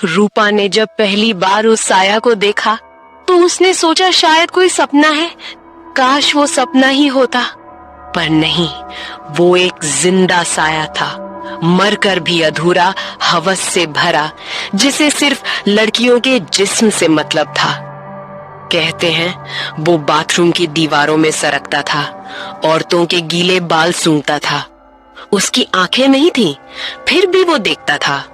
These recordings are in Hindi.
रूपा ने जब पहली बार उस साया को देखा तो उसने सोचा शायद कोई सपना है, काश वो सपना ही होता। पर नहीं, वो एक जिंदा साया था, मरकर भी अधूरा, हवस से भरा, जिसे सिर्फ लड़कियों के जिस्म से मतलब था। कहते हैं वो बाथरूम की दीवारों में सरकता था, औरतों के गीले बाल सूंघता था। उसकी आंखें नहीं थीं, फिर भी वो देखता था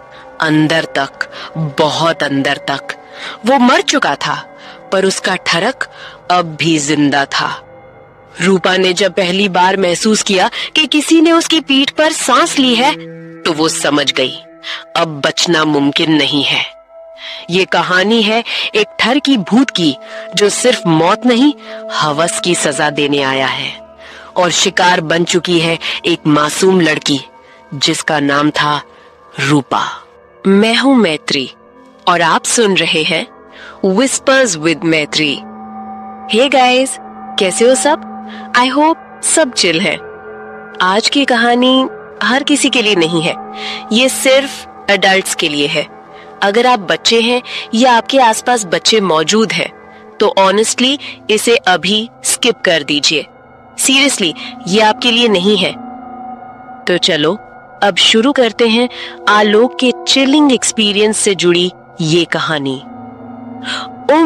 अंदर तक, बहुत अंदर तक। वो मर चुका था, पर उसका ठरक अब भी जिंदा था। रूपा ने जब पहली बार महसूस किया कि किसी ने उसकी पीठ पर सांस ली है, तो वो समझ गई अब बचना मुमकिन नहीं है। ये कहानी है एक ठर की भूत की, जो सिर्फ मौत नहीं, हवस की सजा देने आया है। और शिकार बन चुकी है एक मासूम लड़की, जिसका नाम था रूपा। मैं हूं मैत्री और आप सुन रहे हैं विस्पर्स विद मैत्री। हे गाइस, कैसे हो सब? आई होप सब चिल है। आज की कहानी हर किसी के लिए नहीं है, ये सिर्फ एडल्ट्स के लिए है। अगर आप बच्चे हैं या आपके आसपास बच्चे मौजूद हैं, तो ऑनेस्टली इसे अभी स्किप कर दीजिए। सीरियसली, ये आपके लिए नहीं है। तो चलो अब शुरू करते हैं आलोक के चिलिंग एक्सपीरियंस से जुड़ी ये कहानी। ओ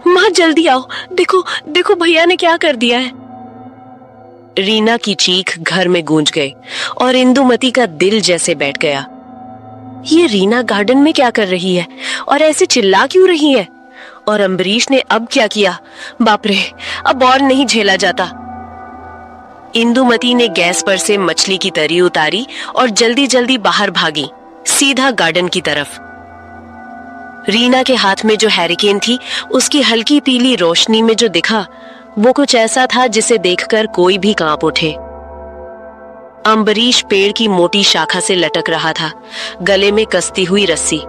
माँ जल्दी आओ, देखो देखो भैया ने क्या कर दिया है। रीना की चीख घर में गूंज गई और इंदुमती का दिल जैसे बैठ गया। ये रीना गार्डन में क्या कर रही है और ऐसे चिल्ला क्यों रही है? और अम्बरीश ने अब क्या किया? बाप रे, अब और नहीं झेला जाता। इंदुमती ने गैस पर से मछली की तरी उतारी और जल्दी जल्दी बाहर भागी, सीधा गार्डन की तरफ। रीना के हाथ में जो हैरिकेन थी, उसकी हल्की पीली रोशनी में जो दिखा, वो कुछ ऐसा था जिसे देखकर कोई भी कांप उठे। अम्बरीश पेड़ की मोटी शाखा से लटक रहा था, गले में कसती हुई रस्सी।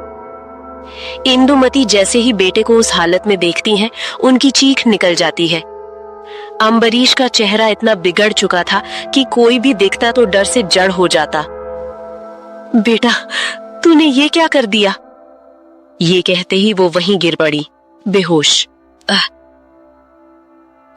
इंदुमती जैसे ही बेटे को उस हालत में देखती हैं, उनकी चीख निकल जाती है। अम्बरीश का चेहरा इतना बिगड़ चुका था कि कोई भी देखता तो डर से जड़ हो जाता। बेटा, तूने ये क्या कर दिया? ये कहते ही वो वहीं गिर पड़ी, बेहोश।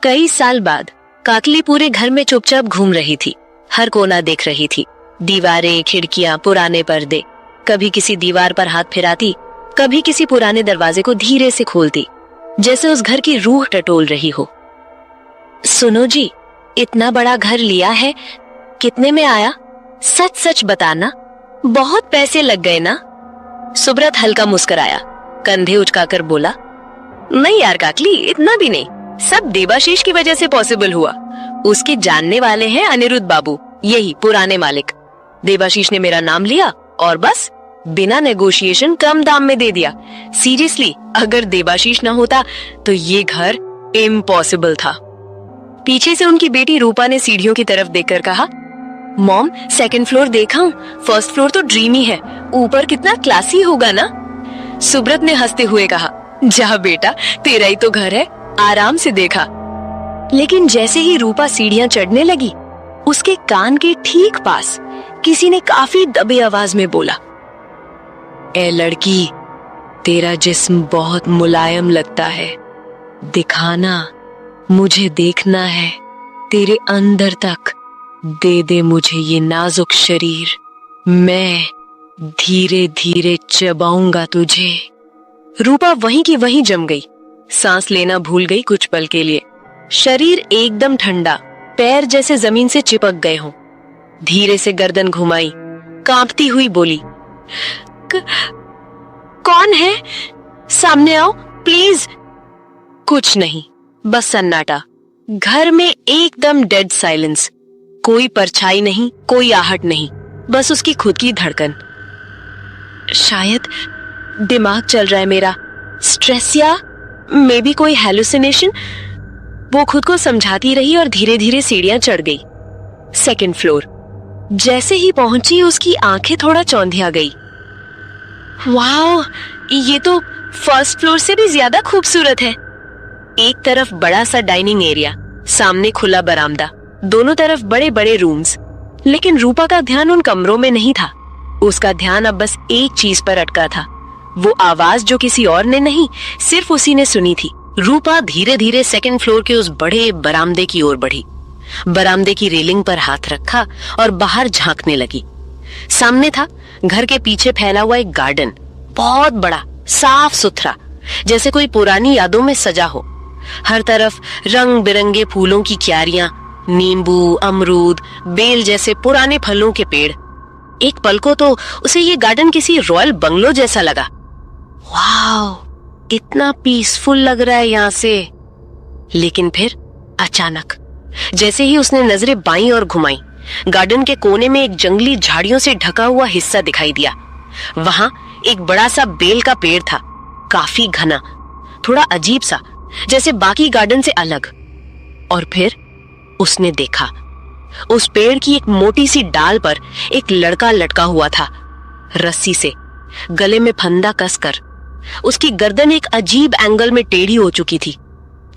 कई साल बाद काकली पूरे घर में चुपचाप घूम रही थी, हर कोना देख रही थी। दीवारें, खिड़कियां, पुराने पर्दे। कभी किसी दीवार पर हाथ फिराती, कभी किसी पुराने दरवाजे को धीरे से खोलती, जैसे उस घर की रूह टटोल रही हो। सुनो जी, इतना बड़ा घर लिया है, कितने में आया? सच सच बताना, बहुत पैसे लग गए ना? सुब्रत हल्का मुस्कुराया, कंधे उचकाकर बोला, नहीं यार काकली, इतना भी नहीं, सब देवाशीष की वजह से पॉसिबल हुआ। उसके जानने वाले हैं अनिरुद्ध बाबू, यही पुराने मालिक। देवाशीष ने मेरा नाम लिया और बस बिना नेगोशिएशन कम दाम में दे दिया। सीरियसली, अगर देवाशीष ना होता तो ये घर इम्पॉसिबल था। पीछे से उनकी बेटी रूपा ने सीढ़ियों की तरफ देखकर कहा, मॉम, सेकंड फ्लोर देखा हूँ, फर्स्ट फ्लोर तो ड्रीमी है, ऊपर कितना क्लासी होगा ना? सुब्रत ने हंसते हुए कहा, जा बेटा, तेरा ही तो घर है, आराम से देखा। लेकिन जैसे ही रूपा सीढ़ियां चढ़ने लगी, उसके कान के ठीक पास किसी ने काफी दबे आवाज में बोला, ए लड़की, तेरा जिस्म बहुत मुलायम लगता है, दिखाना, मुझे देखना है, तेरे अंदर तक, दे दे मुझे ये नाजुक शरीर, मैं धीरे धीरे चबाऊंगा तुझे। रूपा वहीं की वहीं जम गई, सांस लेना भूल गई कुछ पल के लिए। शरीर एकदम ठंडा, पैर जैसे जमीन से चिपक गए हों। धीरे से गर्दन घुमाई, कांपती हुई बोली, कौन है? सामने आओ प्लीज। कुछ नहीं, बस सन्नाटा। घर में एकदम डेड साइलेंस। कोई परछाई नहीं, कोई आहट नहीं, बस उसकी खुद की धड़कन। शायद दिमाग चल रहा है मेरा, स्ट्रेस या मे बी कोई हेलुसिनेशन। वो खुद को समझाती रही और धीरे धीरे सीढ़ियां चढ़ गई। Second floor. जैसे ही पहुंची, उसकी आंखें थोड़ा चौंधिया गई। वाओ, ये तो फर्स्ट फ्लोर से भी ज्यादा खूबसूरत है। एक तरफ बड़ा सा डाइनिंग एरिया, सामने खुला बरामदा, दोनों तरफ बड़े बड़े रूम्स। लेकिन रूपा का ध्यान उन कमरों में नहीं था। उसका ध्यान अब बस एक चीज पर अटका था, वो आवाज जो किसी और ने नहीं, सिर्फ उसी ने सुनी थी। रूपा धीरे धीरे सेकंड फ्लोर के उस बड़े बरामदे की ओर बढ़ी। बरामदे की रेलिंग पर हाथ रखा और बाहर झांकने लगी। सामने था घर के पीछे फैला हुआ एक गार्डन, बहुत बड़ा, साफ सुथरा, जैसे कोई पुरानी यादों में सजा हो। हर तरफ रंग बिरंगे फूलों की क्यारियां, नींबू, अमरूद, बेल जैसे पुराने फलों के पेड़। एक पल को तो उसे ये गार्डन किसी रॉयल बंगलो जैसा लगा। वाह, इतना पीसफुल लग रहा है यहाँ से। लेकिन फिर अचानक जैसे ही उसने नजरें बाईं और घुमाई, गार्डन के कोने में एक जंगली झाड़ियों से ढका हुआ हिस्सा दिखाई दिया। वहां एक बड़ा सा बेल का पेड़ था, काफी घना, थोड़ा अजीब सा, जैसे बाकी गार्डन से अलग। और फिर उसने देखा, उस पेड़ की एक मोटी सी डाल पर एक लड़का लटका हुआ था, रस्सी से, गले में फंदा कसकर। उसकी गर्दन एक अजीब एंगल में टेढ़ी हो चुकी थी,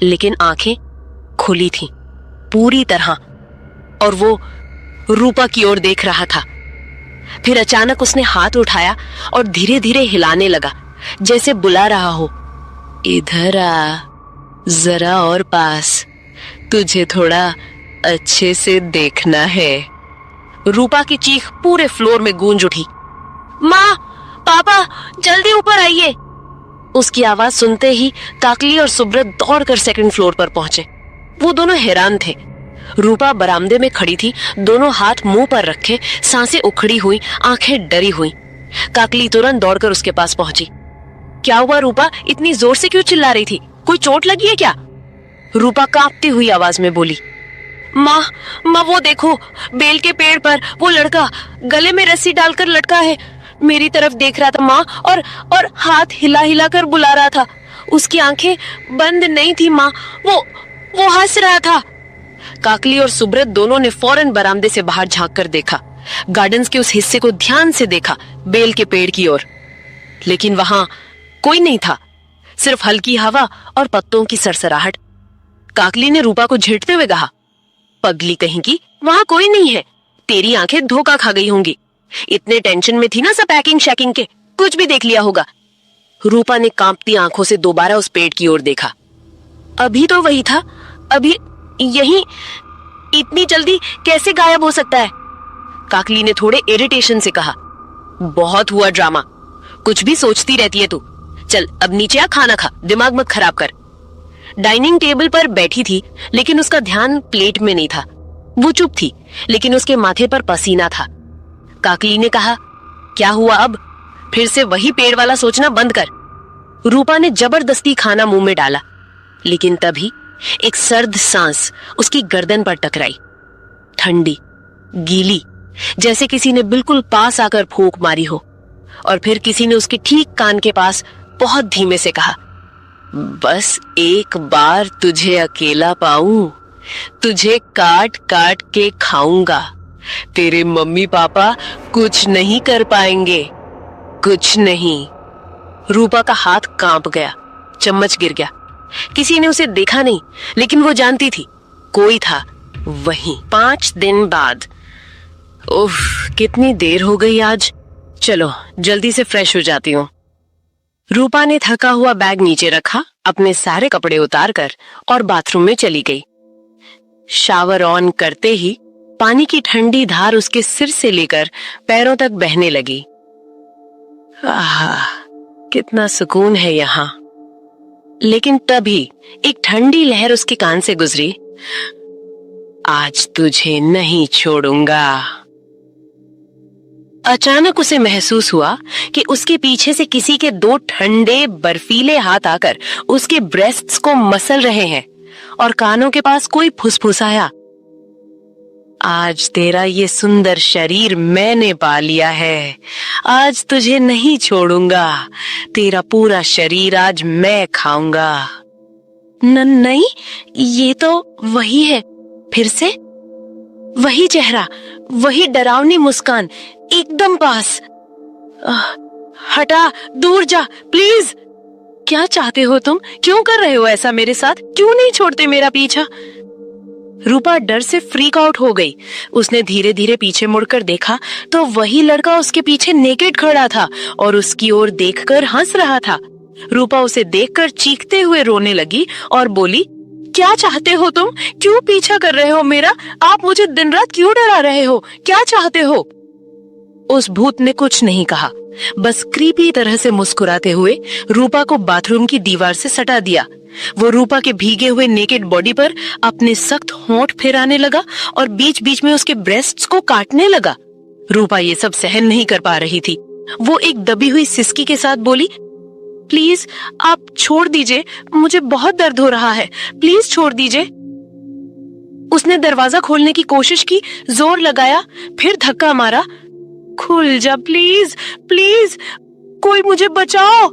लेकिन आंखें खुली थीं पूरी तरह, और वो रूपा की ओर देख रहा था। फिर अचानक उसने हाथ उठाया और धीरे धीरे हिलाने लगा, जैसे बुला रहा हो, इधर आ, जरा और पास, तुझे थोड़ा अच्छे से देखना है। रूपा की चीख पूरे फ्लोर में गूंज उठी। माँ, पापा, जल्दी ऊपर आइए। उसकी आवाज सुनते ही काकली और सुब्रत दौड़कर सेकंड फ्लोर पर पहुंचे। वो दोनों हैरान थे। रूपा बरामदे में खड़ी थी, दोनों हाथ मुंह पर रखे, सांसें उखड़ी हुई, आंखें डरी हुई। काकली तुरंत दौड़कर उसके पास पहुंची। क्या हुआ रूपा, इतनी जोर से क्यों चिल्ला रही थी? कोई चोट लगी है क्या? रूपा कांपती हुई आवाज में बोली। माँ, वो देखो, बेल के पेड़ पर वो लड़का गले में रस्सी डालकर लटका है, मेरी तरफ देख रहा था माँ, और हाथ हिला हिला कर बुला रहा था। उसकी आंखें बंद नहीं थी माँ, वो हंस रहा था। काकली और सुब्रत दोनों ने फौरन बरामदे से बाहर झांक कर देखा, गार्डन के उस हिस्से को ध्यान से देखा, बेल के पेड़ की ओर। लेकिन वहां कोई नहीं था, सिर्फ हल्की हवा और पत्तों की सरसराहट। काकली ने रूपा को झेड़ते हुए कहा, पगली कहीं की, वहां कोई नहीं है, तेरी आंखें धोखा खा गई होंगी। इतने टेंशन में थी ना सब पैकिंग शैकिंग के, कुछ भी देख लिया होगा। रूपा ने कांपती आंखों से दोबारा उस पेड़ की ओर देखा। अभी तो वही था, अभी यहीं, इतनी जल्दी कैसे गायब हो सकता है? काकली ने थोड़े इरिटेशन से कहा। बहुत हुआ ड्रामा, कुछ भी सोचती रहती है तू। चल अब नीचे आ, खाना खा, दिमाग मत खराब कर। डाइनिंग टेबल पर बैठी थी, लेकिन उसका ध्यान प्लेट में नहीं था। वो चुप थी, लेकिन उसके माथे पर पसीना था। काकली ने कहा, क्या हुआ अब? फिर से वही पेड़ वाला सोचना बंद कर। रूपा ने जबरदस्ती खाना मुंह में डाला, लेकिन तभी एक सर्द सांस उसकी गर्दन पर टकराई, ठंडी, गीली, जैसे किसी ने बिल्कुल पास आकर फूंक मारी हो। और फिर किसी ने उसके ठीक कान के पास बहुत धीमे से कहा, बस एक बार तुझे अकेला पाऊं, तुझे काट काट के खाऊंगा, तेरे मम्मी पापा कुछ नहीं कर पाएंगे, कुछ नहीं। रूपा का हाथ कांप गया, चम्मच गिर गया। किसी ने उसे देखा नहीं, लेकिन वो जानती थी कोई था वहीं। 5 दिन बाद। उफ, कितनी देर हो गई आज। चलो जल्दी से फ्रेश हो जाती हूँ। रूपा ने थका हुआ बैग नीचे रखा, अपने सारे कपड़े उतार कर और बाथरूम में चली गई। शावर ऑन करते ही पानी की ठंडी धार उसके सिर से लेकर पैरों तक बहने लगी। आहा, कितना सुकून है यहाँ। लेकिन तभी एक ठंडी लहर उसके कान से गुजरी, आज तुझे नहीं छोड़ूंगा। अचानक उसे महसूस हुआ कि उसके पीछे से किसी के 2 ठंडे बर्फीले हाथ आकर उसके ब्रेस्ट्स को मसल रहे हैं और कानों के पास कोई फुसफुसाया, आज तेरा ये सुंदर शरीर मैंने पा लिया है, आज तुझे नहीं छोड़ूंगा, तेरा पूरा शरीर आज मैं खाऊंगा। नहीं, ये तो वही है, फिर से वही चेहरा, वही डरावनी मुस्कान, एकदम पास। हटा, दूर जा प्लीज। क्या चाहते हो तुम? क्यों कर रहे हो ऐसा मेरे साथ? क्यों नहीं छोड़ते मेरा पीछा? रूपा डर से फ्रीक आउट हो गई। उसने धीरे धीरे पीछे मुड़कर देखा तो वही लड़का उसके पीछे नेकेड खड़ा था और उसकी ओर देखकर हंस रहा था। रूपा उसे देखकर चीखते हुए रोने लगी और बोली, क्या चाहते हो तुम? क्यों पीछा कर रहे हो मेरा? आप मुझे दिन रात क्यों डरा रहे हो? क्या चाहते हो? उस भूत ने कुछ नहीं कहा, बस क्रीपी तरह से मुस्कुराते हुए रूपा को बाथरूम की दीवार से सटा दिया। वो रूपा के भीगे हुए नेकेड बॉडी पर अपने सख्त होंठ फेराने लगा और बीच बीच में उसके ब्रेस्ट्स को काटने लगा। रूपा ये सब सहन नहीं कर पा रही थी। वो एक दबी हुई सिसकी के साथ बोली, प्लीज आप छोड़ दीजिए, मुझे बहुत दर्द हो रहा है, प्लीज छोड़ दीजिए। उसने दरवाजा खोलने की कोशिश की, जोर लगाया, फिर धक्का मारा। खुल जा प्लीज, प्लीज, कोई मुझे बचाओ।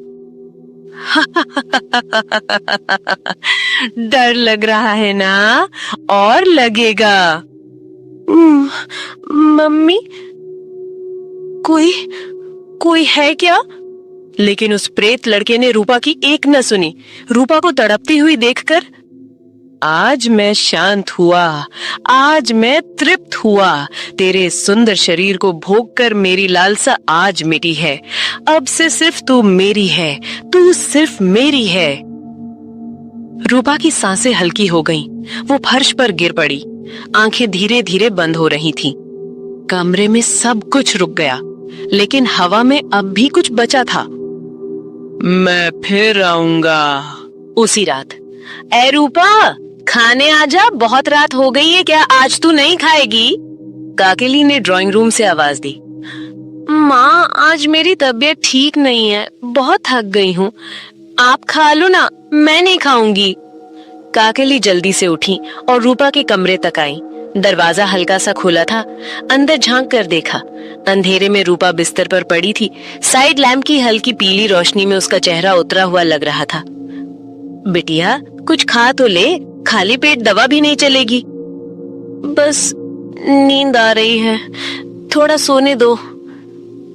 डर लग रहा है ना? और लगेगा। मम्मी, कोई है क्या? लेकिन उस प्रेत लड़के ने रूपा की एक न सुनी। रूपा को तड़पती हुई देखकर, आज मैं शांत हुआ, आज मैं तृप्त हुआ। तेरे सुंदर शरीर को भोगकर मेरी लालसा आज मिटी है। अब से सिर्फ तू मेरी है, तू सिर्फ मेरी है। रूपा की सांसें हल्की हो गईं। वो फर्श पर गिर पड़ी। आंखें धीरे धीरे बंद हो रही थीं। कमरे में सब कुछ रुक गया, लेकिन हवा में अब भी कुछ बचा था। मैं फिर आऊंगा। उसी रात। ए रूपा, खाने आजा, बहुत रात हो गई है, क्या आज तू नहीं खाएगी? काकेली ने ड्राइंग रूम से आवाज दी। माँ, आज मेरी तबीयत ठीक नहीं है, बहुत थक गई हूँ, आप खा लो ना, मैं नहीं खाऊंगी। काकेली जल्दी से उठी और रूपा के कमरे तक आई। दरवाजा हल्का सा खुला था। अंदर झांक कर देखा। अंधेरे में रूपा बिस्तर पर पड़ी थी। साइड लैंप की हल्की पीली रोशनी में उसका चेहरा उतरा हुआ लग रहा था। बिटिया, कुछ खा तो ले, खाली पेट दवा भी नहीं चलेगी। बस नींद आ रही है, थोड़ा सोने दो।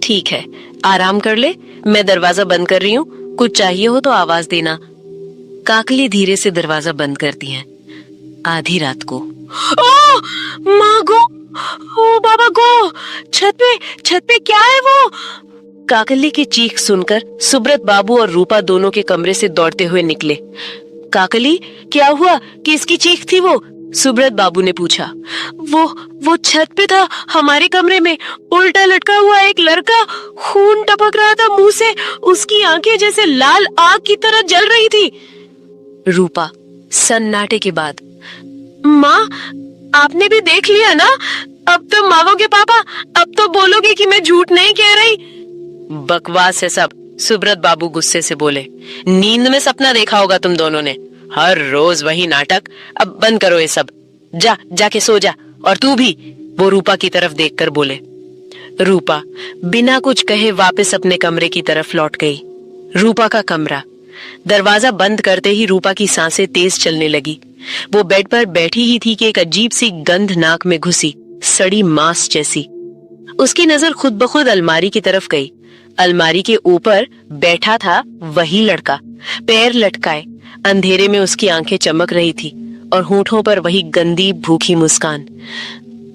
ठीक है, आराम कर ले, मैं दरवाजा बंद कर रही हूँ, कुछ चाहिए हो तो आवाज देना। काकली धीरे से दरवाजा बंद करती है। आधी रात को। ओ माँ गो, ओ बाबा गो, छत पे क्या है वो? काकली की चीख सुनकर सुब्रत बाबू और रूपा दोनों के कमरे से दौड़ते हुए निकले। काकली, क्या हुआ? किसकी चीख थी वो? सुब्रत बाबू ने पूछा। वो छत पे था, हमारे कमरे में, उल्टा लटका हुआ एक लड़का, खून टपक रहा था मुंह से, उसकी आंखें जैसे लाल आग की तरह जल रही थी। रूपा सन्नाटे के बाद, माँ, आपने भी देख लिया ना? अब तो मांगोगे पापा, अब तो बोलोगे कि मैं झूठ नहीं कह रही। बकवास है सब, सुब्रत बाबू गुस्से से बोले। नींद में सपना देखा होगा तुम दोनों ने, हर रोज वही नाटक। अब बंद करो ये सब, जाके सो जा। और तू भी, वो रूपा की तरफ देखकर बोले। रूपा बिना कुछ कहे वापस अपने कमरे की तरफ लौट गई। रूपा का कमरा। दरवाजा बंद करते ही रूपा की सांसें तेज चलने लगी। वो बेड पर बैठी ही थी कि एक अजीब सी गंध नाक में घुसी, सड़ी मांस जैसी। उसकी नजर खुद ब खुद अलमारी की तरफ गई। अलमारी के ऊपर बैठा था वही लड़का, पैर लटकाए। अंधेरे में उसकी आंखें चमक रही थी और होठों पर वही गंदी भूखी मुस्कान।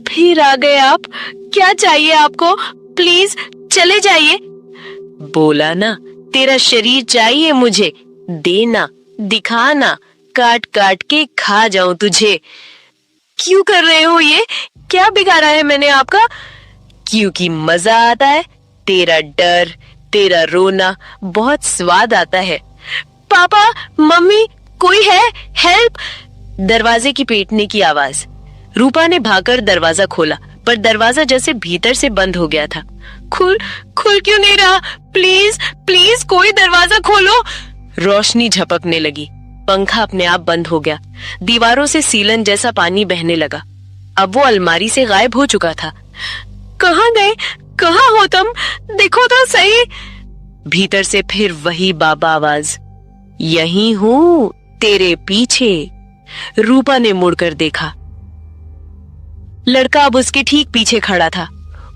फिर आ गए आप, क्या चाहिए आपको? प्लीज चले जाइए। बोला ना, तेरा शरीर चाहिए मुझे, देना, दिखाना, काट काट के खा जाऊं तुझे। क्यों कर रहे हो ये? क्या बिगाड़ा है मैंने आपका? क्योंकि मजा आता है, तेरा डर, तेरा रोना, बहुत स्वाद आता है। पापा, मम्मी, कोई है? हेल्प! दरवाजे की पीटने की आवाज। रूपा ने भागकर दरवाजा खोला, पर दरवाजा जैसे भीतर से बंद हो गया था। खुल क्यों नहीं रहा? प्लीज प्लीज कोई दरवाजा खोलो। रोशनी झपकने लगी। पंखा अपने आप बंद हो गया। दीवारों से सीलन जैसा पानी बहने लगा। अब वो अलमारी से गायब हो चुका था। कहाँ गए? कहाँ हो तुम? देखो तो सही। भीतर से फिर वही बाबा आवाज, यहीं हूँ तेरे पीछे। रूपा ने मुड़कर देखा। लड़का अब उसके ठीक पीछे खड़ा था।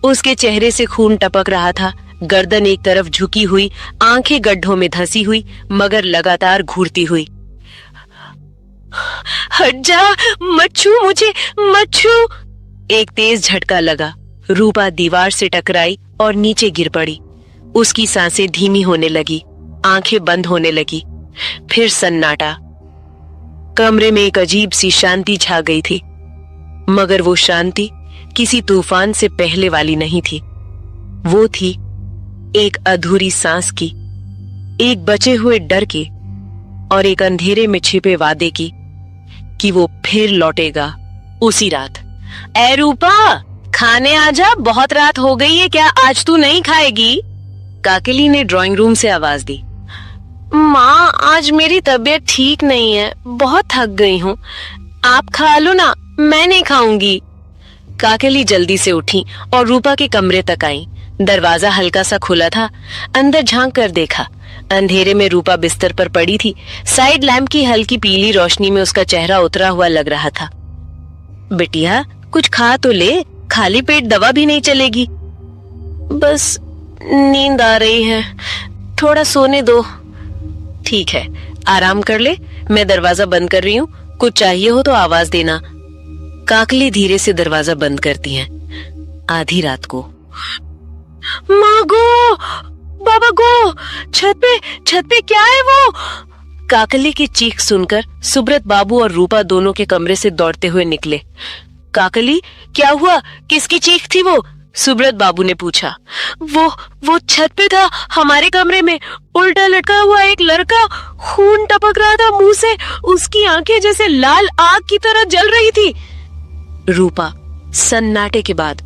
उसके चेहरे से खून टपक रहा था। गर्दन एक तरफ झुकी हुई, आंखें गड्ढों में धंसी हुई, मगर लगातार घूरती हुई। हट जा, मत छू मुझे, मत छू। एक तेज झटका लगा। रूपा दीवार से टकराई और नीचे गिर पड़ी। उसकी सांसें धीमी होने लगी, आंखें बंद होने लगी। फिर सन्नाटा। कमरे में एक अजीब सी शांति छा गई थी, मगर वो शांति किसी तूफान से पहले वाली नहीं थी। वो थी एक अधूरी सांस की, एक बचे हुए डर की और एक अंधेरे में छिपे वादे की कि वो फिर लौटेगा उसी रात। ए रूपा, खाने आजा, बहुत रात हो गई है, क्या आज तू नहीं खाएगी? काकली ने ड्राइंग रूम से आवाज दी। माँ, आज मेरी तबीयत ठीक नहीं है, बहुत थक गई हूँ, आप खा लो ना, मैं नहीं खाऊंगी। काकली जल्दी से उठी और रूपा के कमरे तक आई। दरवाजा हल्का सा खुला था। अंदर झांक कर देखा। अंधेरे में रूपा बिस्तर पर पड़ी थी। साइड लैंप की हल्की पीली रोशनी में उसका चेहरा उतरा हुआ लग रहा था। बिटिया, कुछ खा तो ले, खाली पेट दवा भी नहीं चलेगी। बस नींद आ रही है, थोड़ा सोने दो। ठीक है, आराम कर ले, मैं दरवाजा बंद कर रही हूँ, कुछ चाहिए हो तो आवाज देना। काकली धीरे से दरवाजा बंद करती है। आधी रात को। माँ गो, बाबा गो, छत पे क्या है वो? काकली की चीख सुनकर सुब्रत बाबू और रूपा दोनों के कमरे से दौड़ते हुए निकले। काकली, क्या हुआ? किसकी चीख थी वो? सुब्रत बाबू ने पूछा। वो छत पे था, हमारे कमरे में, उल्टा लटका हुआ एक लड़का, खून टपक रहा था मुंह से, उसकी आंखें जैसे लाल आग की तरह जल रही थी। रूपा सन्नाटे के बाद।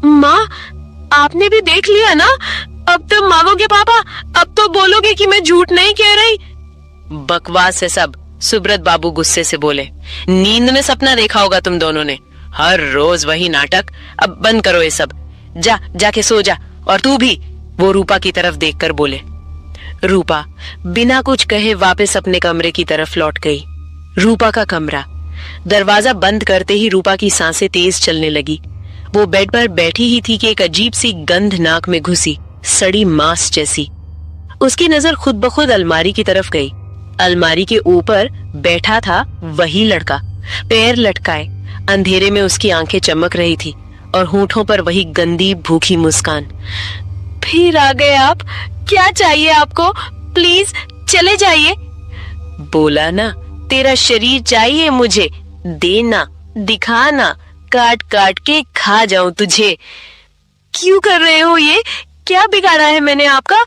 माँ, आपने भी देख लिया ना? अब तो मांगोगे पापा? अब तो बोलोगे कि मैं झूठ नहीं कह रही? बकवास है सब, सुब्रत बाबू गुस्से से बोले। नींद में सपना देखा होगा तुम दोनों ने, हर रोज वही नाटक। अब बंद करो ये सब, जाके सो जा। और तू भी, वो रूपा की तरफ देखकर बोले। रूपा बिना कुछ कहे वापस अपने कमरे की तरफ लौट गई। रूपा का कमरा। दरवाजा बंद करते ही रूपा की सांसें तेज चलने लगी। वो बेड पर बैठी ही थी कि एक अजीब सी गंध नाक में घुसी, सड़ी मांस जैसी। उसकी नजर खुद ब खुद अलमारी की तरफ गई। अलमारी के ऊपर बैठा था वही लड़का, पैर लटकाए। अंधेरे में उसकी आंखें चमक रही थी और होठों पर वही गंदी भूखी मुस्कान। फिर आ गए आप, क्या चाहिए आपको? प्लीज चले जाइए। बोला ना, तेरा शरीर चाहिए मुझे, देना, दिखाना, काट काट के खा जाऊं तुझे। क्यों कर रहे हो ये? क्या बिगाड़ा है मैंने आपका?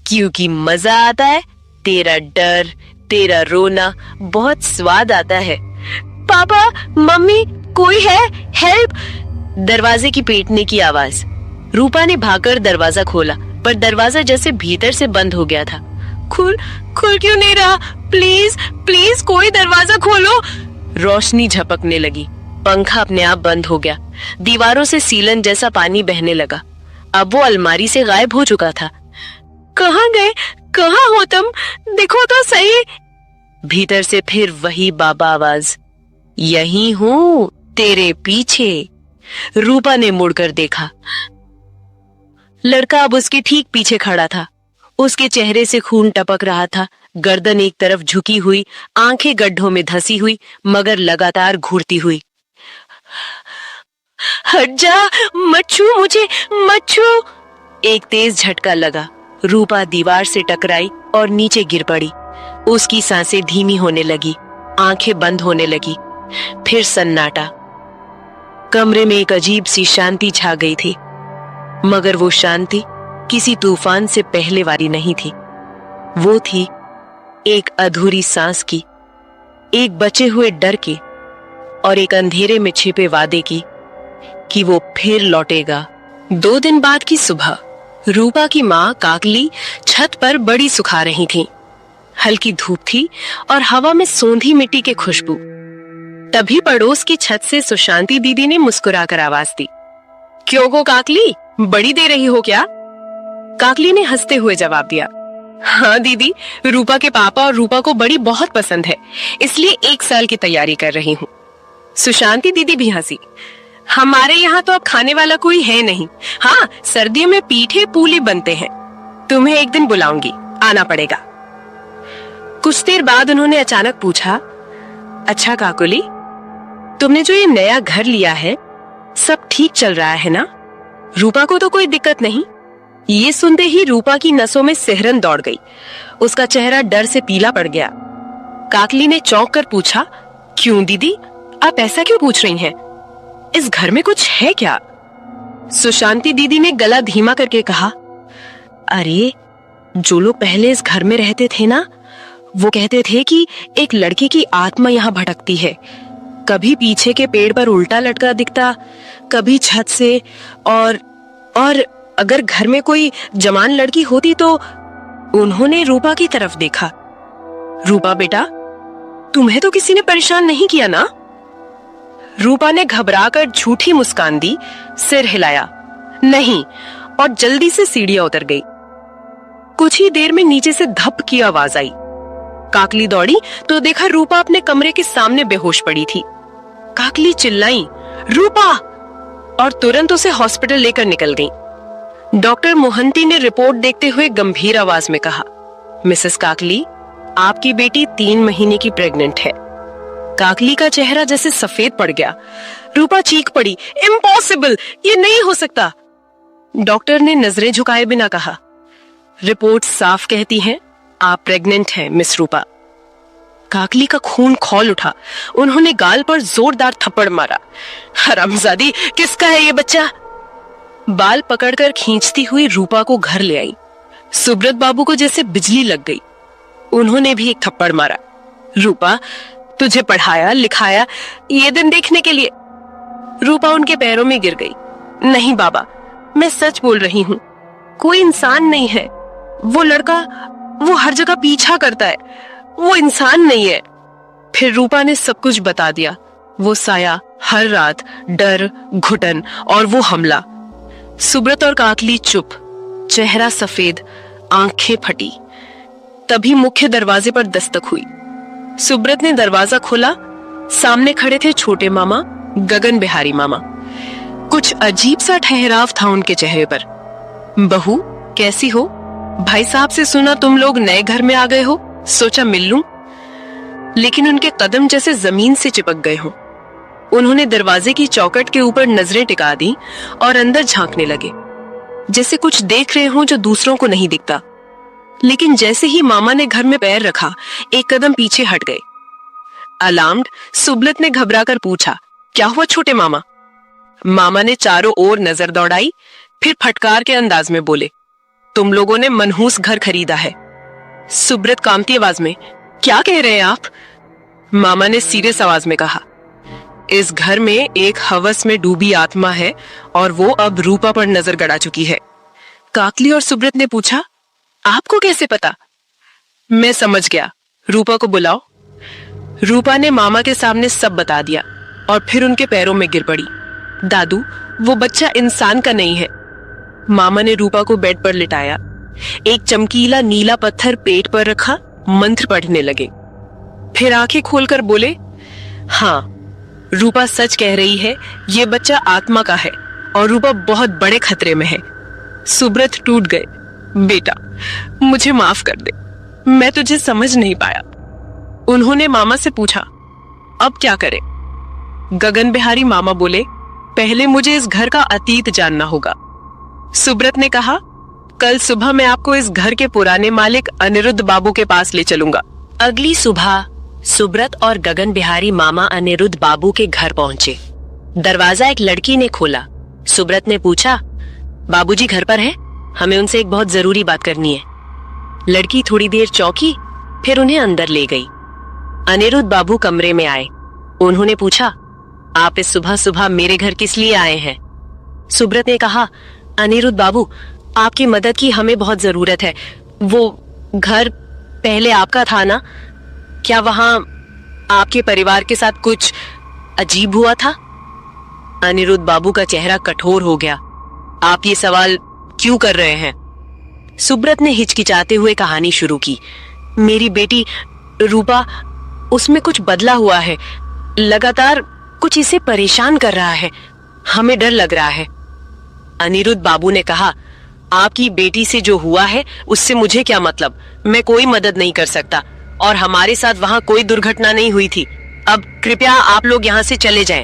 क्योंकि मजा आता है, तेरा डर, तेरा रोना, बहुत स्वाद आता है। पापा, मम्मी, कोई है? हेल्प! दरवाजे की पीटने की आवाज। रूपा ने भागकर दरवाजा खोला, पर दरवाजा जैसे भीतर से बंद हो गया था। खुल क्यों नहीं रहा? प्लीज प्लीज कोई दरवाजा खोलो। रोशनी झपकने लगी। पंखा अपने आप बंद हो गया। दीवारों से सीलन जैसा पानी बहने लगा। अब वो अलमारी से गायब हो चुका था। कहाँ गए? कहाँ हो तुम? देखो तो सही। भीतर से फिर वही बाबा आवाज। यही हूँ, तेरे पीछे। रूपा ने मुड़कर देखा। लड़का अब उसके ठीक पीछे खड़ा था। उसके चेहरे से खून टपक रहा था, गर्दन एक तरफ झुकी हुई, आंखें गड्ढों में धसी हुई, मगर लगातार घूरती हुई। हट जा, मत छू मुझे, मत छू। एक तेज झटका लगा। रूपा दीवार से टकराई और नीचे गिर पड़ी। उसकी सांसें धीमी होने लगी, आंखें बंद होने लगी। फिर सन्नाटा। कमरे में एक अजीब सी शांति छा गई थी, मगर वो शांति किसी तूफान से पहले वाली नहीं थी। वो थी एक अधूरी सांस की, एक बचे हुए डर की और एक अंधेरे में छिपे वादे की कि वो फिर लौटेगा। 2 दिन बाद की सुबह रूपा की माँ काकली छत पर बड़ी सुखा रही थी। हल्की धूप थी और हवा में सोंधी मिट्टी के खुशबू। तभी पड़ोस की छत से सुशांति दीदी ने मुस्कुराकर आवाज दी। क्यों गो काकली, बड़ी दे रही हो क्या? काकली ने हंसते हुए जवाब दिया। हाँ दीदी, रूपा के पापा और रूपा को बड़ी बहुत पसंद है, इसलिए 1 साल की तैयारी कर रही हूँ। सुशांति दीदी भी हंसी। हमारे यहाँ तो अब खाने वाला कोई है नहीं। हाँ, सर्दियों में पीठे पूली बनते हैं। तुम्हें एक दिन बुलाऊंगी, आना पड़ेगा। कुछ देर बाद उन्होंने अचानक पूछा, अच्छा काकुली, तुमने जो ये नया घर लिया है सब ठीक चल रहा है ना? रूपा को तो कोई दिक्कत नहीं? ये सुनते ही रूपा की नसों में सिहरन दौड़ गई। उसका चेहरा डर से पीला पड़ गया। काकली ने चौंक कर पूछा, क्यों दीदी, आप ऐसा क्यों पूछ रही हैं? इस घर में कुछ है क्या? सुशांति दीदी ने गला धीमा करके कहा, अरे जो लोग पहले इस घर में रहते थे ना, वो कहते थे कि एक लड़की की आत्मा यहाँ भटकती है। कभी पीछे के पेड़ पर उल्टा लटका दिखता, कभी छत से, और अगर घर में कोई जवान लड़की होती तो उन्होंने रूपा की तरफ देखा। रूपा बेटा, तुम्हें तो किसी ने परेशान नहीं किया ना? रूपा ने घबराकर झूठी मुस्कान दी, सिर हिलाया, नहीं, और जल्दी से सीढ़ियां उतर गई। कुछ ही देर में नीचे से धप की आवाज आई। काकली दौड़ी तो देखा रूपा अपने कमरे के सामने बेहोश पड़ी थी। काकली चिल्लाई, रूपा, और तुरंत उसे हॉस्पिटल लेकर निकल गई। डॉक्टर मोहंती ने रिपोर्ट देखते हुए गंभीर आवाज में कहा, मिसेस काकली, आपकी बेटी 3 महीने की प्रेग्नेंट है। काकली का चेहरा जैसे सफेद पड़ गया। रूपा चीख पड़ी, इम्पॉसिबल, ये नहीं हो सकता। डॉक्टर ने नजरें झुकाए बिना कहा, रिपोर्ट साफ कहती हैं आप प्रेग्नेंट हैं मिस रूपा। काकली का खून खौल उठा। उन्होंने गाल पर जोरदार थप्पड़ मारा। हरामजादी, किसका है ये बच्चा? बाल पकड़कर खींचती हुई रूपा को घर ले आई। सुब्रत बाबू को जैसे बिजली लग गई। उन्होंने भी एक थप्पड़ मारा। रूपा, तुझे पढ़ाया लिखाया ये दिन देखने के लिए? रूपा उनके पैरों में गिर गई। नहीं बाबा, मैं सच बोल रही हूँ, कोई इंसान नहीं है। वो लड़का, वो हर जगह पीछा करता है, वो इंसान नहीं है। फिर रूपा ने सब कुछ बता दिया। वो साया, हर रात, डर, घुटन और वो हमला। सुब्रत और काकली चुप, चेहरा सफेद, आंखें फटी। तभी मुख्य दरवाजे पर दस्तक हुई। सुब्रत ने दरवाजा खोला। सामने खड़े थे छोटे मामा, गगन बिहारी मामा। कुछ अजीब सा ठहराव था उनके चेहरे पर। बहू, कैसी हो? भाई साहब से सुना तुम लोग नए घर में आ गए हो, सोचा मिल लूं। लेकिन उनके कदम जैसे जमीन से चिपक गए हों। उन्होंने दरवाजे की चौखट के ऊपर नजरें टिका दी और अंदर झांकने लगे, जैसे कुछ देख रहे हों जो दूसरों को नहीं दिखता। लेकिन जैसे ही मामा ने घर में पैर रखा, एक कदम पीछे हट गए। अलार्म्ड, सुब्रत ने घबराकर पूछा, क्या हुआ छोटे मामा? मामा ने चारों ओर नजर दौड़ाई, फिर फटकार के अंदाज में बोले, तुम लोगों ने मनहूस घर खरीदा है। सुब्रत कांपती आवाज में, क्या कह रहे हैं आप? मामा ने सीरियस आवाज में कहा, इस घर में एक हवस में डूबी आत्मा है और वो अब रूपा पर नजर गड़ा चुकी है। काकली और सुब्रत ने पूछा, आपको कैसे पता? मैं समझ गया, रूपा को बुलाओ। रूपा ने मामा के सामने सब बता दिया और फिर उनके पैरों में गिर पड़ी। दादू, वो बच्चा इंसान का नहीं है। मामा ने रूपा को बेड पर लिटाया, एक चमकीला नीला पत्थर पेट पर रखा, मंत्र पढ़ने लगे। फिर आंखें खोलकर बोले, हाँ, रूपा सच कह रही है, ये बच्चा आत्मा का है और रूपा बहुत बड़े खतरे में है। सुब्रत टूट गए। बेटा, मुझे माफ कर दे, मैं तुझे समझ नहीं पाया। उन्होंने मामा से पूछा, अब क्या करें? गगन बिहारी मामा बोले, पहले मुझे इस घर का अतीत जानना होगा। सुब्रत ने कहा, कल सुबह मैं आपको इस घर के पुराने मालिक अनिरुद्ध बाबू के पास ले चलूंगा। अगली सुबह सुब्रत और गगन बिहारी मामा अनिरुद्ध बाबू के घर पहुंचे। दरवाजा एक लड़की ने खोला। सुब्रत ने पूछा, बाबूजी घर पर हैं? हमें उनसे एक बहुत जरूरी बात करनी है। लड़की थोड़ी देर चौंकी, फिर उन्हें अंदर ले गई। अनिरुद्ध बाबू कमरे में आए। उन्होंने पूछा, आप इस सुबह सुबह मेरे घर किस लिए आए हैं? सुब्रत ने कहा, अनिरुद्ध बाबू, आपकी मदद की हमें बहुत जरूरत है। वो घर पहले आपका था ना? क्या वहां आपके परिवार के साथ कुछ अजीब हुआ था? अनिरुद्ध बाबू का चेहरा कठोर हो गया। आप ये सवाल क्यों कर रहे हैं? सुब्रत ने हिचकिचाते हुए कहानी शुरू की। मेरी बेटी रूपा, उसमें कुछ बदला हुआ है, लगातार कुछ इसे परेशान कर रहा है, हमें डर लग रहा है। अनिरुद्ध बाबू ने कहा, आपकी बेटी से जो हुआ है उससे मुझे क्या मतलब? मैं कोई मदद नहीं कर सकता और हमारे साथ वहां कोई दुर्घटना नहीं हुई थी। अब कृपया आप लोग यहाँ से चले जाएं।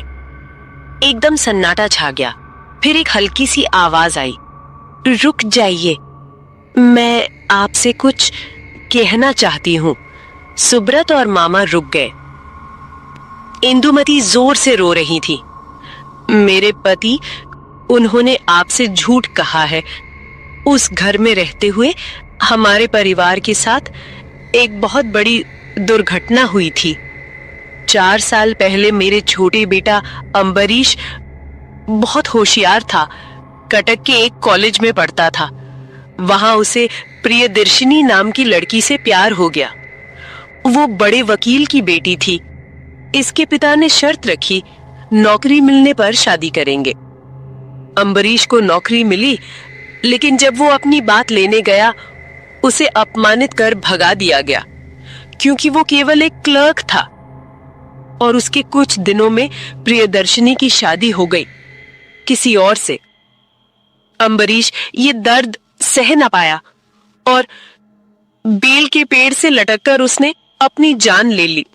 एकदम सन्नाटा छा गया। फिर एक हल्की सी आवाज आई, रुक जाइए, मैं आपसे कुछ कहना चाहती हूँ। सुब्रत और मामा रुक गए। इंदुमती जोर से रो रही थी। मेरे पति, उन्होंने आपसे झूठ कहा है। उस घर में रहते हुए हमारे परिवार के साथ एक बहुत बड़ी दुर्घटना हुई थी। 4 साल पहले मेरे छोटे बेटा अम्बरीश बहुत होशियार था। कटक के एक कॉलेज में पढ़ता था। वहां उसे प्रियदर्शिनी नाम की लड़की से प्यार हो गया। वो बड़े वकील की बेटी थी। इसके पिता ने शर्त रखी, नौकरी मिलने पर शादी करेंगे। अम्बरीश को नौकरी मिली, लेकिन जब वो अपनी बात लेने गया, उसे अपमानित कर भगा दिया गया, क्योंकि वो केवल एक क्लर्क था। और उसके कुछ दिनों में प्रियदर्शिनी की शादी हो गई किसी और से। अम्बरीश ये दर्द सह न पाया और बेल के पेड़ से लटककर उसने अपनी जान ले ली।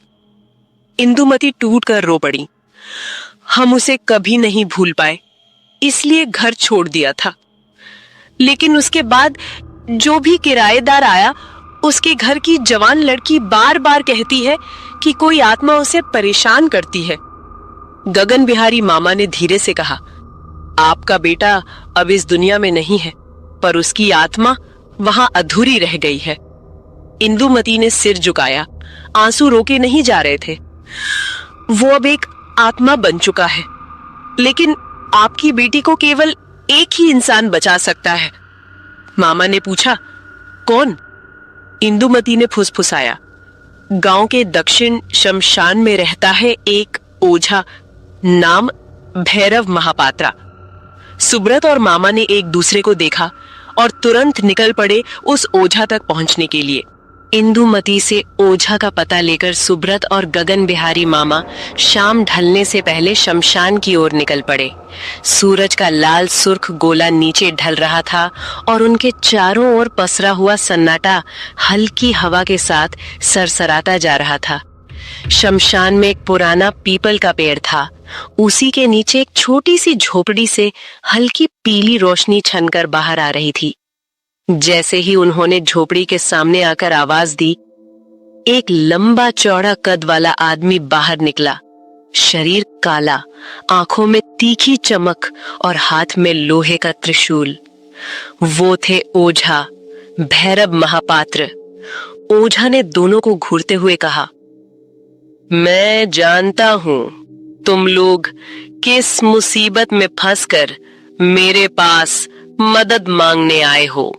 इंदुमती टूटकर रो पड़ी। हम उसे कभी नहीं भूल पाए, इसलिए घर छोड़ दिया था। लेकिन उसके बाद जो भी किराएदार आया, उसके घर की जवान लड़की बार बार कहती है कि कोई आत्मा उसे परेशान करती है। गगन बिहारी मामा ने धीरे से कहा, आपका बेटा अब इस दुनिया में नहीं है, पर उसकी आत्मा वहां अधूरी रह गई है। इंदुमती ने सिर झुकाया। आंसू रोके नहीं जा रहे थे। वो अब एक आत्मा बन चुका है, लेकिन आपकी बेटी को केवल एक ही इंसान बचा सकता है। मामा ने पूछा, कौन? इंदुमती ने फुसफुसाया, गांव के दक्षिण शमशान में रहता है एक ओझा, नाम भैरव महापात्रा। सुब्रत और मामा ने एक दूसरे को देखा और तुरंत निकल पड़े उस ओझा तक पहुंचने के लिए। इंदुमती से ओझा का पता लेकर सुब्रत और गगन बिहारी मामा शाम ढलने से पहले शमशान की ओर निकल पड़े। सूरज का लाल सुर्ख गोला नीचे ढल रहा था और उनके चारों ओर पसरा हुआ सन्नाटा हल्की हवा के साथ सरसराता जा रहा था। शमशान में एक पुराना पीपल का पेड़ था। उसी के नीचे एक छोटी सी झोपड़ी से हल्की पीली रोशनी छनकर बाहर आ रही थी। जैसे ही उन्होंने झोपड़ी के सामने आकर आवाज दी, एक लंबा चौड़ा कद वाला आदमी बाहर निकला। शरीर काला, आंखों में तीखी चमक और हाथ में लोहे का त्रिशूल। वो थे ओझा, भैरव महापात्र। ओझा ने दोनों को घूरते हुए कहा, मैं जानता हूं तुम लोग किस मुसीबत में फंसकर मेरे पास मदद मांगने आए हो।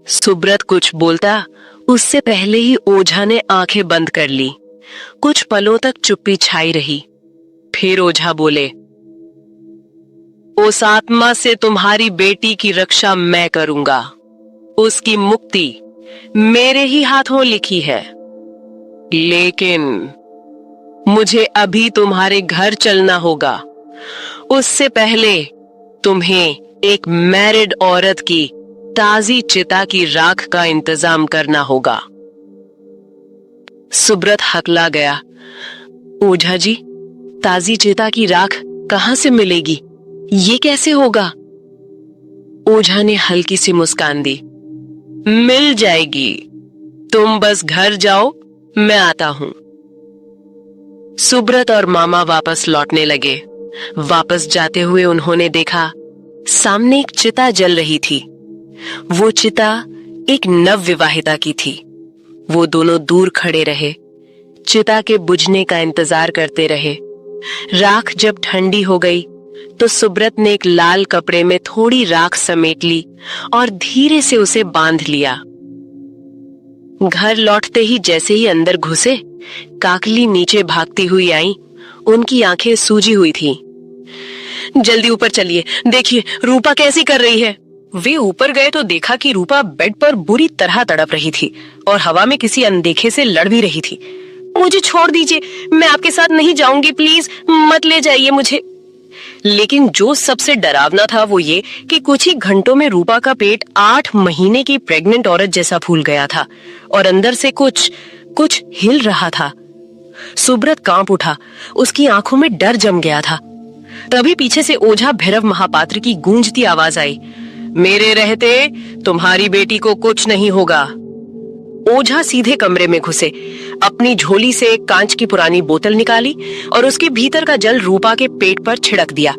सुब्रत कुछ बोलता, उससे पहले ही ओझा ने आंखें बंद कर ली। कुछ पलों तक चुप्पी छाई रही। फिर ओझा बोले, उस आत्मा से तुम्हारी बेटी की रक्षा मैं करूंगा। उसकी मुक्ति मेरे ही हाथों लिखी है। लेकिन मुझे अभी तुम्हारे घर चलना होगा। उससे पहले तुम्हें एक मैरिड औरत की ताजी चिता की राख का इंतजाम करना होगा। सुब्रत हकला गया, ओझा जी, ताजी चिता की राख कहां से मिलेगी? ये कैसे होगा? ओझा ने हल्की सी मुस्कान दी, मिल जाएगी, तुम बस घर जाओ, मैं आता हूं। सुब्रत और मामा वापस लौटने लगे। वापस जाते हुए उन्होंने देखा, सामने एक चिता जल रही थी। वो चिता एक नवविवाहिता की थी। वो दोनों दूर खड़े रहे, चिता के बुझने का इंतजार करते रहे। राख जब ठंडी हो गई तो सुब्रत ने एक लाल कपड़े में थोड़ी राख समेट ली और धीरे से उसे बांध लिया। घर लौटते ही जैसे ही अंदर घुसे, काकली नीचे भागती हुई आई। उनकी आंखें सूजी हुई थी। जल्दी ऊपर चलिए, देखिए रूपा कैसी कर रही है। वे ऊपर गए तो देखा कि रूपा बेड पर बुरी तरह तड़प रही थी और हवा में किसी अनदेखे से लड़ भी रही थी। मुझे छोड़ दीजिए, मैं आपके साथ नहीं जाऊंगी, प्लीज मत ले जाइए मुझे। लेकिन जो सबसे डरावना था वो ये कि कुछ ही घंटों में रूपा का पेट 8 महीने की प्रेग्नेंट औरत जैसा फूल गया था और अंदर से कुछ हिल रहा था। सुब्रत कांप उठा, उसकी आंखों में डर जम गया था। तभी पीछे से ओझा भैरव महापात्र की गूंजती आवाज आई, मेरे रहते तुम्हारी बेटी को कुछ नहीं होगा। ओझा सीधे कमरे में घुसे, अपनी झोली से एक कांच की पुरानी बोतल निकाली और उसके भीतर का जल रूपा के पेट पर छिड़क दिया।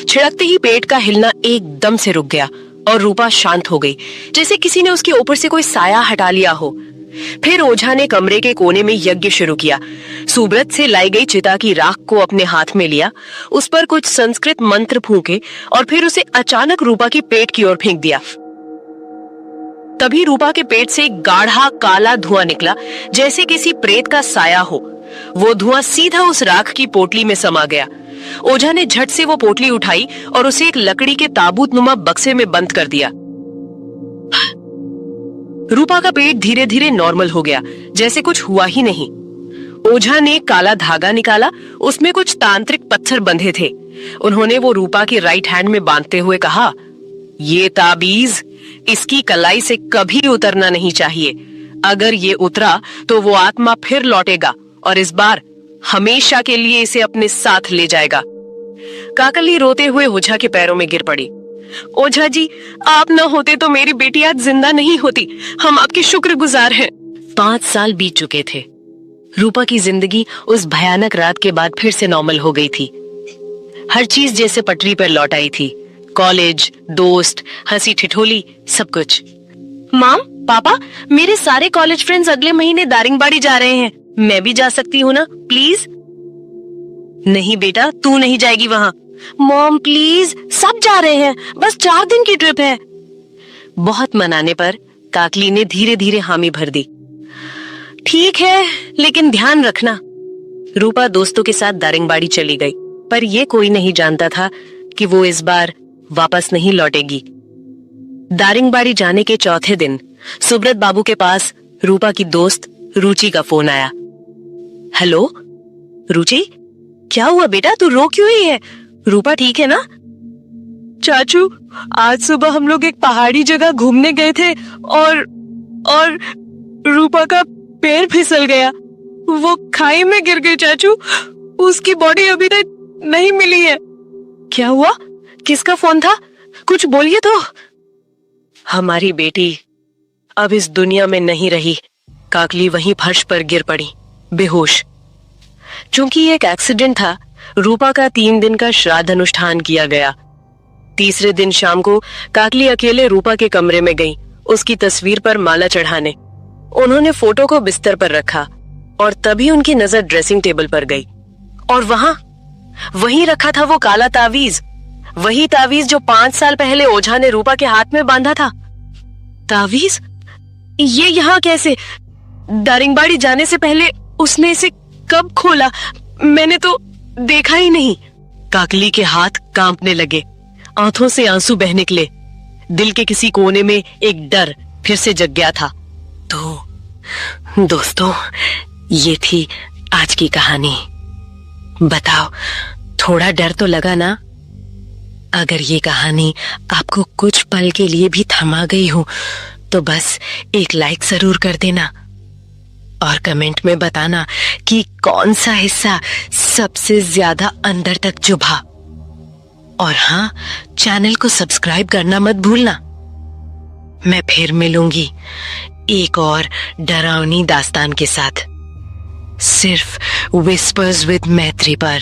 छिड़कते ही पेट का हिलना एकदम से रुक गया और रूपा शांत हो गई, जैसे किसी ने उसके ऊपर से कोई साया हटा लिया हो। फिर ओझा ने कमरे के कोने में यज्ञ शुरू किया। सुब्रत से लाई गई चिता की राख को अपने हाथ में लिया, उस पर कुछ संस्कृत मंत्र फूंके और फिर उसे अचानक रूपा की पेट की ओर फेंक दिया। तभी रूपा के पेट से एक गाढ़ा काला धुआं निकला, जैसे किसी प्रेत का साया हो। वो धुआं सीधा उस राख की पोटली में समा गया। ओझा ने झट से वो पोटली उठाई और उसे एक लकड़ी के ताबूत नुमा बक्से में बंद कर दिया। रूपा का पेट धीरे धीरे नॉर्मल हो गया, जैसे कुछ हुआ ही नहीं। ओझा ने काला धागा निकाला, उसमें कुछ तांत्रिक पत्थर बंधे थे। उन्होंने वो रूपा की राइट हैंड में बांधते हुए कहा, ये ताबीज इसकी कलाई से कभी उतरना नहीं चाहिए। अगर ये उतरा तो वो आत्मा फिर लौटेगा और इस बार हमेशा के लिए इसे अपने साथ ले जाएगा। काकली रोते हुए ओझा के पैरों में गिर पड़ी। ओझा जी, आप न होते तो मेरी बेटी आज जिंदा नहीं होती। हम आपके शुक्रगुजार हैं। 5 साल बीत चुके थे। रूपा की जिंदगी उस भयानक रात के बाद फिर से नॉर्मल हो गई थी। हर चीज जैसे पटरी पर लौट आई थी। कॉलेज, दोस्त, हंसी ठिठोली, सब कुछ। माम, पापा, मेरे सारे कॉलेज फ्रेंड्स अगले महीने दारिंगबाड़ी जा रहे हैं। मैं भी जा सकती हूँ ना, प्लीज? नहीं बेटा, तू नहीं जाएगी वहाँ। मॉम प्लीज, सब जा रहे हैं, बस 4 दिन की ट्रिप है। बहुत मनाने पर काकली ने धीरे धीरे हामी भर दी। ठीक है, लेकिन ध्यान रखना। रूपा दोस्तों के साथ दारिंगबाड़ी चली गई, पर ये कोई नहीं जानता था कि वो इस बार वापस नहीं लौटेगी। दारिंगबाड़ी जाने के चौथे दिन सुब्रत बाबू के पास रूपा की दोस्त रुचि का फोन आया। हेलो रुचि, क्या हुआ बेटा, तू रो क्यों रही है? रूपा ठीक है ना? चाचू, आज सुबह हम लोग एक पहाड़ी जगह घूमने गए थे और रूपा का पैर फिसल गया। वो खाई में गिर गई चाचू। उसकी बॉडी अभी तक नहीं मिली है। क्या हुआ? किसका फोन था? कुछ बोलिए तो। हमारी बेटी अब इस दुनिया में नहीं रही। काकली वहीं फर्श पर गिर पड़ी, बेहोश। चूंकि ये एक एक्सीडेंट था, रूपा का 3 दिन का श्राद्ध अनुष्ठान किया गया। तीसरे दिन शाम को काकली अकेले रूपा के कमरे में गई, उसकी तस्वीर पर माला चढ़ाने। उन्होंने फोटो को बिस्तर पर रखा और तभी उनकी नजर ड्रेसिंग टेबल पर गई और वहीं रखा था वो काला तावीज। वही तावीज जो 5 साल पहले ओझा ने रूपा के हाथ में बांधा था। तावीज? ये यहाँ कैसे? दारिंगबाड़ी जाने से पहले उसने इसे कब खोला? मैंने तो देखा ही नहीं। काकली के हाथ कांपने लगे, आंखों से आंसू बह निकले। दिल के किसी कोने में एक डर फिर से जग गया था। तो दोस्तों, ये थी आज की कहानी। बताओ, थोड़ा डर तो लगा ना? अगर ये कहानी आपको कुछ पल के लिए भी थमा गई हो तो बस एक लाइक जरूर कर देना और कमेंट में बताना कि कौन सा हिस्सा सबसे ज्यादा अंदर तक चुभा। और हाँ, चैनल को सब्सक्राइब करना मत भूलना। मैं फिर मिलूंगी एक और डरावनी दास्तान के साथ, सिर्फ विस्पर्स विद मैत्री पर।